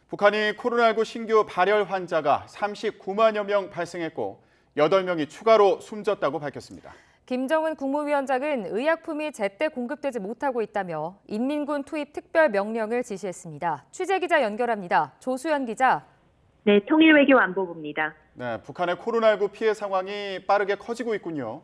북한이 코로나19 신규 발열 환자가 39만여 명 발생했고 8명이 추가로 숨졌다고 밝혔습니다. 김정은 국무위원장은 의약품이 제때 공급되지 못하고 있다며 인민군 투입 특별 명령을 지시했습니다. 취재기자 연결합니다. 조수연 기자. 네, 통일외교안보부입니다. 네, 북한의 코로나19 피해 상황이 빠르게 커지고 있군요.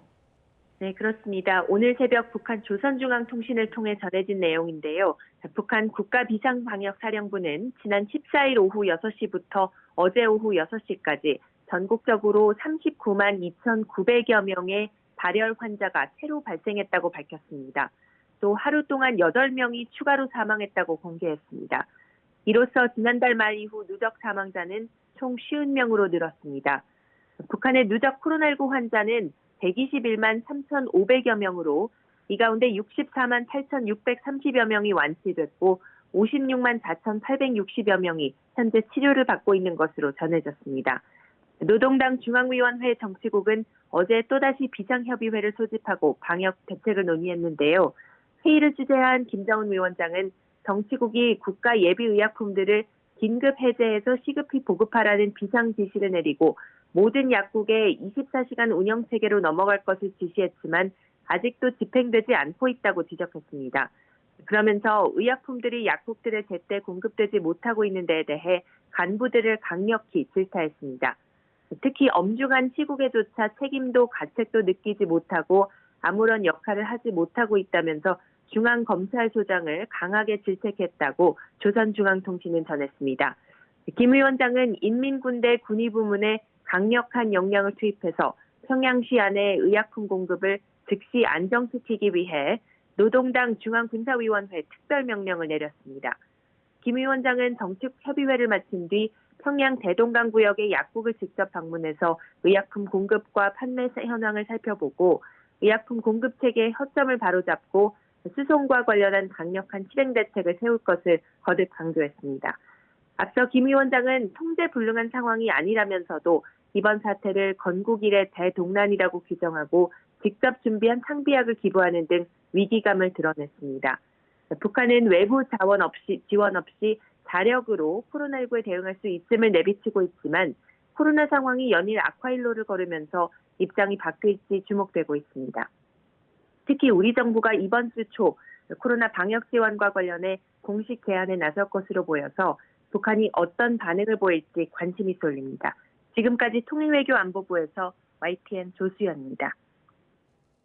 네, 그렇습니다. 오늘 새벽 북한 조선중앙통신을 통해 전해진 내용인데요. 북한 국가비상방역사령부는 지난 14일 오후 6시부터 어제 오후 6시까지 전국적으로 39만 2,900여 명의 발열 환자가 새로 발생했다고 밝혔습니다. 또 하루 동안 8명이 추가로 사망했다고 공개했습니다. 이로써 지난달 말 이후 누적 사망자는 총 50명으로 늘었습니다. 북한의 누적 코로나19 환자는 121만 3,500여 명으로 이 가운데 64만 8,630여 명이 완치됐고 56만 4,860여 명이 현재 치료를 받고 있는 것으로 전해졌습니다. 노동당 중앙위원회 정치국은 어제 또다시 비상협의회를 소집하고 방역 대책을 논의했는데요. 회의를 주재한 김정은 위원장은 정치국이 국가 예비의약품들을 긴급 해제해서 시급히 보급하라는 비상 지시를 내리고 모든 약국에 24시간 운영체계로 넘어갈 것을 지시했지만 아직도 집행되지 않고 있다고 지적했습니다. 그러면서 의약품들이 약국들에 제때 공급되지 못하고 있는 데에 대해 간부들을 강력히 질타했습니다. 특히 엄중한 시국에조차 책임도 가책도 느끼지 못하고 아무런 역할을 하지 못하고 있다면서 중앙검찰소장을 강하게 질책했다고 조선중앙통신은 전했습니다. 김 위원장은 인민군대 군의부문에 강력한 역량을 투입해서 평양시 안의 의약품 공급을 즉시 안정시키기 위해 노동당 중앙군사위원회 특별명령을 내렸습니다. 김 위원장은 정책협의회를 마친 뒤 평양 대동강 구역의 약국을 직접 방문해서 의약품 공급과 판매 현황을 살펴보고 의약품 공급 체계의 허점을 바로잡고 수송과 관련한 강력한 실행 대책을 세울 것을 거듭 강조했습니다. 앞서 김 위원장은 통제불능한 상황이 아니라면서도 이번 사태를 건국 이래 대동난이라고 규정하고 직접 준비한 상비약을 기부하는 등 위기감을 드러냈습니다. 북한은 외부 지원 없이 자력으로 코로나19에 대응할 수 있음을 내비치고 있지만 코로나 상황이 연일 악화일로를 걸으면서 입장이 바뀔지 주목되고 있습니다. 특히 우리 정부가 이번 주 초 코로나 방역 지원과 관련해 공식 제안에 나설 것으로 보여서 북한이 어떤 반응을 보일지 관심이 쏠립니다. 지금까지 통일외교안보부에서 YTN 조수연입니다.